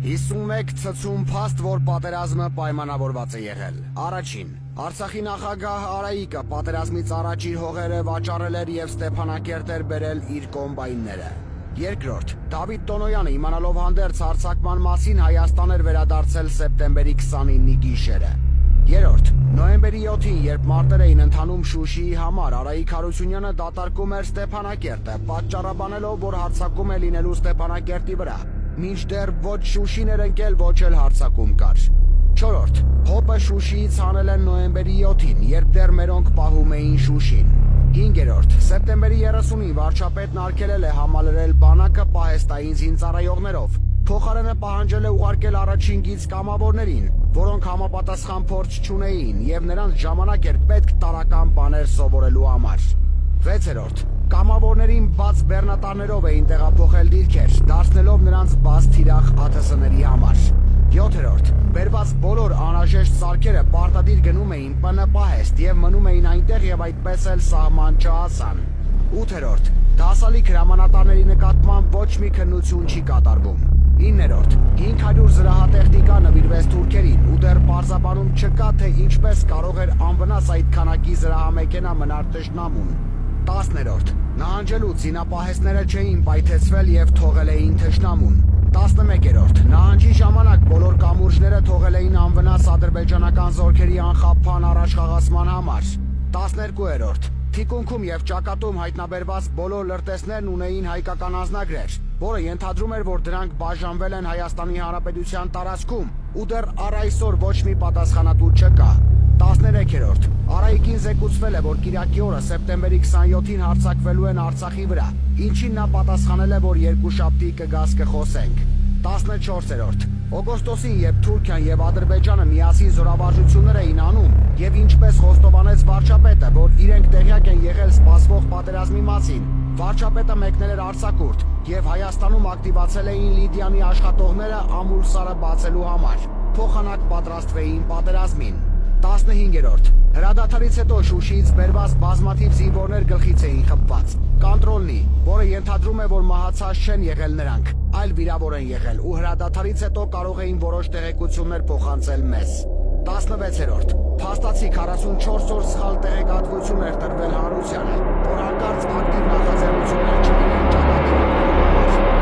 51 ցցում փաստ, որ պատերազմը պայմանավորված է եղել։ Առաջին. Արցախի նախագահ Արայիկը պատերազմից առաջ իր հողերը վաճառել էր եւ Ստեփանակերտ էր բերել իր կոմբայնները։ Երկրորդ. Դավիթ Տոնոյանը իմանալով հանդերձ հարձակման մասին Հայաստան էր վերադարձել սեպտեմբերի 29-ի գիշերը։ Երրորդ. Նոյեմբերի 7-ին, երբ մարտեր էին ընթանում Շուշիի համար, Արայիկ Հարությունյանը դատարկում էր Ստեփանակերտը, պատճառաբանելով, որ հարձակում է լինելու Ստեփանակերտի վրա, մինչդեռ ոչ Շուշին էր ընկել, ոչ էլ հարձակում կար։ Չորրորդ. Հոպը Շուշիից հանել են նոյեմբերի 7-ին, երբ դեռ մերոնք պահում էին Շուշին։ Հինգերորդ. Սեպտեմբերի 30-ին վարչապետն արգելել է համալրել բանակը պահեստային զինծառայողներով։ Փոխարենը պահանջել է ուղարկել առաջին գիծ կամավորներին, որոնք համապատասխան փորձ չունեին եւ նրանց ժամանակ էր պետք տարական բաներ սովորելու համար։ 6-րդ. Կամավորներին բաց բեռնատարներով էին տեղափոխել դիրքեր, դարձնելով նրանց բաց թիրախ ԱԹՍ-ների համար։ 7-րդ. Բերված բոլոր անհրաժեշտ սարքերը պարտադիր գնում էին ՊՆ պահեստ եւ մնում էին այնտեղ եւ այդպես էլ սահման չհասան։ 8-րդ. Դասալիկ հրամանատարների նկատմամբ ոչ մի քննություն չի կատարվում։ 9-րդ. 500 զրահատեխնիկա նվիրվեց թուրքերին ու դեռ պարզաբանում չկա, թե ինչպես կարող էր անվնաս այդ քանակի զրահամեքենա մնալ թշնամուն։ 10-րդ. Նահանջելուց զինապահեսները չէին պայթեցվել եւ թողել էին թշնամուն։ 11-րդ. Նահանջի ժամանակ բոլոր կամուրջները թողել էին անվնաս ադրբեջանական զորքերի անխափան առաջխաղացման համար։ 12-րդ. Թիկունքում եւ ճակատում հայտնաբերված բոլոր լրտեսներն ունեին հայկական անձնագրեր, որը ենթադրում էր, որ դրանք բաժանվել են Հայաստանի Հանրապետության տարածքում ու դեռ առ այսօր ոչ մի պատասխանատու չկա։ 13-րդ. Արայիկին զեկուցվել է, որ կիրակի օրը սեպտեմբերի 27-ին հարձակվելու են Արցախի վրա, ինչին նա պատասխանել է, որ երկուշաբթի կգաս կխոսենք։ 14-րդ. Օգոստոսին, երբ Թուրքիան եւ Ադրբեջանը միասին զորավարժություններ էին անում, եւ ինչպես խոստովանեց վարչապետը, որ իրենք տեղյակ են եղել սպասվող պատերազմի մասին, վարչապետը մեկնել էր արձակուրդ եւ Հայաստանում ակտիվացել էին Լիդիանի աշխատողները ամուլսարը բացելու համար, փոխանակ պատրաստվեին պատերազմին։ 15-րդ. Հրադադարից հետո Շուշիից բերված բազմաթիվ զինվորներ գլխից էին խփված։ Կոնտրոլնի, որը ենթադրում է, որ մահացած չեն եղել նրանք, այլ վիրավոր են եղել ու հրադադարից հետո կարող էին որոշ տեղեկություններ փոխանցել մեզ։ 16-րդ. Փաստացի 44 օր սխալ տեղեկատվություն էր տրվել հանրությանը, որ հանկարծ ակտիվ նախաձեռնություններ չլինեն ճակատի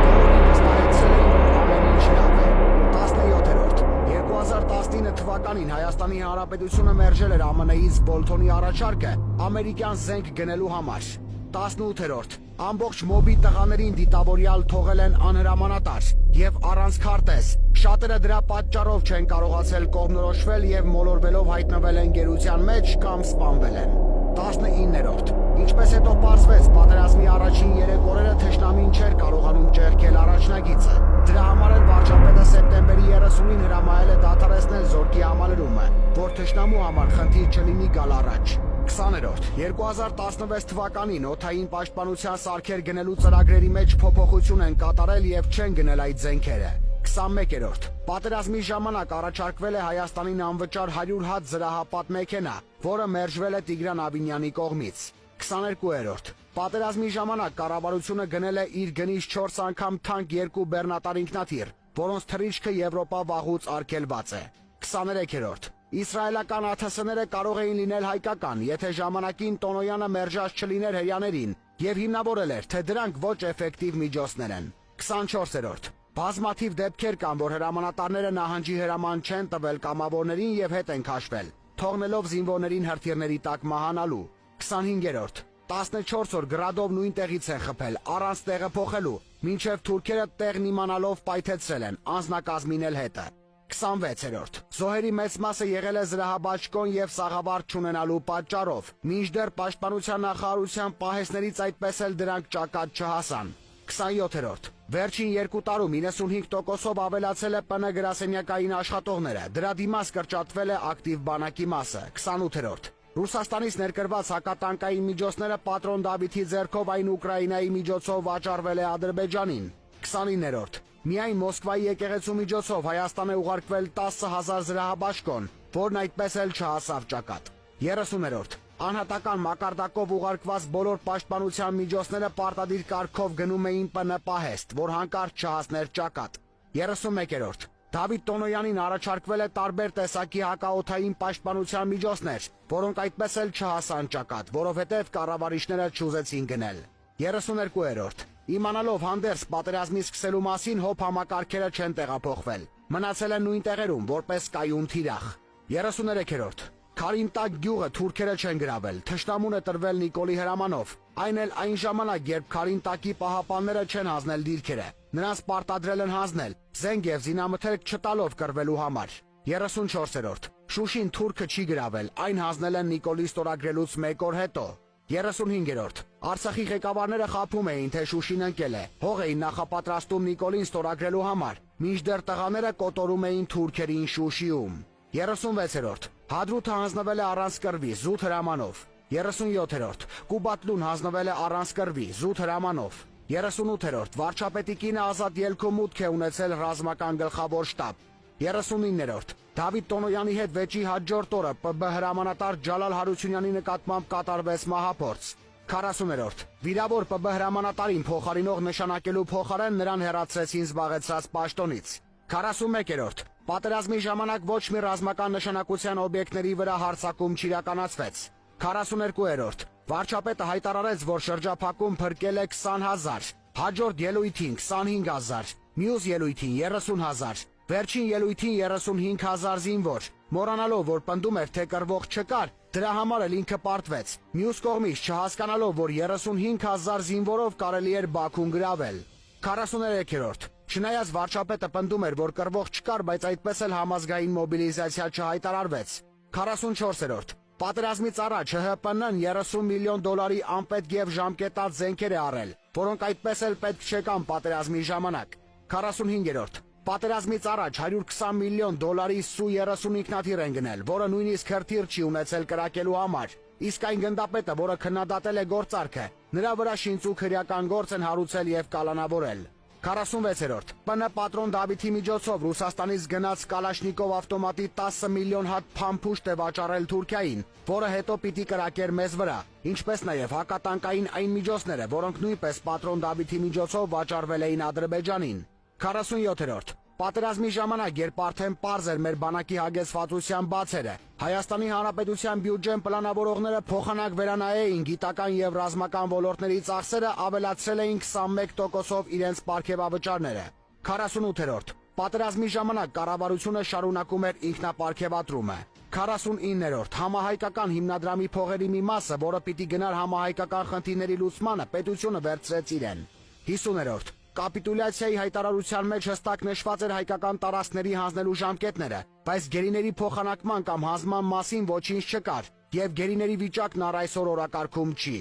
բոլորին վստահեցրել էին, որ ամեն ինչ լավ է։ 17-րդ. 2019 թվականին Հայաստանի Հանրապետությունը մերժել էր ԱՄՆ-ից Բոլթոնի առաջարկը ամերիկյան զենք գնելու համար։ 18-րդ. Ամբողջ մոբի տղաներին դիտավորյալ թողել են անհրամանատար եւ առանց քարտեզ։ Շատերը դրա պատճառով չեն կարողացել կողմնորոշվել եւ մոլորվելով հայտնվել են գերության մեջ կամ սպանվել են։ 19-րդ. Ինչպես հետո պարզվեց, պատերազմի առաջին 3 օրերը թշնամին չէր կարողանում ճեղքել առաջնագիծը։ Դրա համար էլ վարչապետը սեպտեմբերի 30-ին հրամայել է դադարեցնել զորքի համալրումը, որ թշնամու համար խնդիր չլինի գալ առաջ։ 20-րդ. 2016 թվականին օդային պաշտպանության սարքեր գնելու ծրագրերի մեջ փոփոխություն են կատարել եւ չեն գնել այդ զենքերը։ 21-րդ. Պատերազմի ժամանակ առաջարկվել է Հայաստանին անվճար 100 հատ զրահապատ մեքենա, որը մերժվել է Տիգրան Ավինյանի կողմից։ 22-րդ. Պատերազմի ժամանակ կառավարությունը գնել է իր գնից 4 անգամ թանկ 2 բեռնատար ինքնաթիռ, որոնց թռիչքը Եվրոպա վաղուց արգելված է։ 23-րդ. Իսրայելական ԱԹՍ-ները կարող էին լինել հայկական, եթե ժամանակին Տոնոյանը մերժած չլիներ հրյաներին եւ հիմնավորել էր, թե դրանք ոչ էֆեկտիվ միջոցներ են։ 24-րդ. Բազմաթիվ դեպքեր կան, որ հրամանատարները նահանջի հրաման չեն տվել կամավորներին եւ հետ են քաշվել, թողնելով զինվորներին հրթիռների տակ մահանալու։ 25-րդ. 14 օր գրադով նույն տեղից են խփել, առանց տեղը փոխելու, մինչև թուրքերը տեղն իմանալով պայթեցրել են, անձնակազմին էլ հետը։ 26-րդ. Զոհերի մեծ մասը եղել է զրահաբաճկոն եւ սաղավարտ չունենալու պատճառով, մինչդեռ պաշտպանության նախարարության պահեսներից այդպես էլ դրանք ճակատ չհասան։ 27-րդ. Վերջին 2 տարում 95%-ով ավելացել է ՊՆ գրասենյակային աշխատողները, դրա դիմաց կրճատվել է ակտիվ բանակի մասը։ 28-րդ. Ռուսաստանից ներկրված հակատանկային միջոցները պատրոն Դավիթի ձեռքով այն Ուկրաինայի միջոցով վաճառվել է Ադրբեջանին։ 29-րդ. Միայն Մոսկվայի եկեղեցու միջոցով Հայաստան է ուղարկվել 10,000 զրահաբաճկոն, որն այդպես էլ չհասավ ճակատ։ 30-րդ. Անհատական մակարդակով ուղարկված բոլոր պաշտպանության միջոցները պարտադիր կարգով գնում էին ՊՆ պահեստ, որ հանկարծ չհասներ ճակատ։ 31-րդ. Դավիթ Տոնոյանին առաջարկվել է տարբեր տեսակի հակաօդային պաշտպանության միջոցներ, որոնք այդպես էլ չհասան ճակատ, որովհետև կառավարիչները չուզեցին գնել։ 32-րդ. Իմանալով հանդերձ պատերազմի սկսելու մասին հոբ համակարգերը չեն տեղափոխվել, մնացել են նույն տեղերում որպես կայուն թիրախ։ 33-րդ. Քարինտակ գյուղը թուրքերը չեն գրավել, թշնամուն է տրվել Նիկոլի հրամանով, այն էլ այն ժամանակ, երբ Քարինտակի պահապանները չեն հանձնել դիրքերը, նրանց պարտադրել են հանձնել, զենք եւ զինամթերք չտալով կռվելու համար։ 34-րդ. Շուշին թուրքը չի գրավել, այն հանձնել են Նիկոլի ստորագրելուց 1 օր հետո։ 35-րդ. Արցախի ղեկավարները խաբում էին, թե Շուշին ընկել է, հող էին նախապատրաստում Նիկոլին ստորագրելու համար, մինչդեռ տղաները կոտորում էին թուրքերին Շուշիում։ 36-րդ. Հադրութը հանձնվել է առանց կռվի, զուտ հրամանով։ 37-րդ. Կուբատլուն հանձնվել է առանց կռվի, զուտ հրամանով։ 38-րդ. Վարչապետի կինը ազատ ելքում մուտք է ունեցել ռազմական գլխավոր շտաբ։ 39-րդ. Դավիթ Տոնոյանի հետ վեճի հաջորդ օրը ՊԲ հրամանատար Ջալալ Հարությունյանի նկատմամբ կատարվեց մահափորձ։ 40-րդ. Վիրավոր ՊԲ հրամանատարին փոխարինող նշանակելու փոխարեն նրան հեռացրեցին զբաղեցրած պաշտոնից։ 41-րդ. Պատերազմի ժամանակ ոչ մի ռազմական նշանակության օբյեկտների վրա հարձակում չիրականացվեց։ 42-րդ. Վարչապետը հայտարարեց, որ շրջափակում փրկել է 20,000, հաջորդ ելույթին 25,000, մյուս ելույթին 30,000, վերջին ելույթին 35,000 զինվոր, մոռանալով, որ պնդում էր, թե կռվող չկար, դրա համար էլ ինքը պարտվեց։ Մյուս կողմից չհասկանալով, որ 35,000 զինվորով կարելի էր Բաքուն գրավել։ 43-րդ. Չնայած վարչապետը պնդում էր, որ կռվող չկար, բայց այդպես էլ համազգային մոբիլիզացիա չհայտարարվեց։ 44-րդ. Պատերազմից առաջ ՀՀՊՆ-ն 30 միլիոն դոլարի անպետք եւ ժամկետած զենքեր է առել, որոնք այդպես էլ պետք չեկան պատերազմի ժամանակ։ 45-րդ. Պատերազմից առաջ 120 միլիոն դոլարի Su-30 ինքնաթիռ են գնել, որը նույնիսկ հրթիռ չի ունեցել կրակելու համար։ Իսկ այն գնդապետը, որը քննադատել է գործարքը, նրա վրա շինծուկ հրեական գործ են հարուցել եւ կալանավորել։ 46-րդ. ՊՆ պատրոն Դավիթի միջոցով Ռուսաստանից գնաց Կալաշնիկով ավտոմատի 10 միլիոն հատ փամփուշտ է վաճառել Թուրքիային, որը հետո պիտի կրակեր մեզ վրա, ինչպես նաև հակատանկային այն միջոցները, որոնք նույնպես պատրոն Դավիթի միջոցով վաճառվել էին Ադրբեջանին։ 47-րդ. Պատերազմի ժամանակ, երբ արդեն պարզ էր մեր բանակի հագեցվածության բացերը, Հայաստանի Հանրապետության բյուջեն պլանավորողները փոխանակ վերանայեին գիտական եւ ռազմական ոլորտների ծախսերը, ավելացրել էին 21%-ով իրենց պարգևավճարները։ 48-րդ. Պատերազմի ժամանակ կառավարությունը շարունակում էր ինքնապարգևատրումը։ 49-րդ. Համահայկական հիմնադրամի փողերի մի մասը, որը պիտի գնար համահայկական խնդիրների լուծմանը, պետությունը վերցրեց իրեն։ 50-րդ. Կապիտուլյացիայի հայտարարության մեջ հստակ նշված էր հայկական տարածքների հանձնելու ժամկետները, բայց գերիների փոխանակման կամ հանձնման մասին ոչինչ չկար, եւ գերիների վիճակն առ այսօր օրակարգում չի։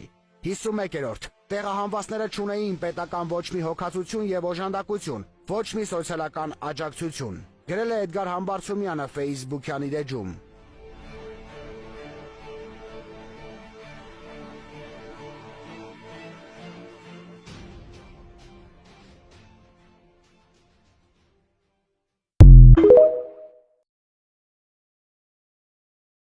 51-րդ. Տեղահանվածները չունեին պետական ոչ մի հոգացություն եւ օժանդակություն, ոչ մի սոցիալական աջակցություն։ Գրել է Էդգար Համբարձումյանը Facebook-յան իր էջում։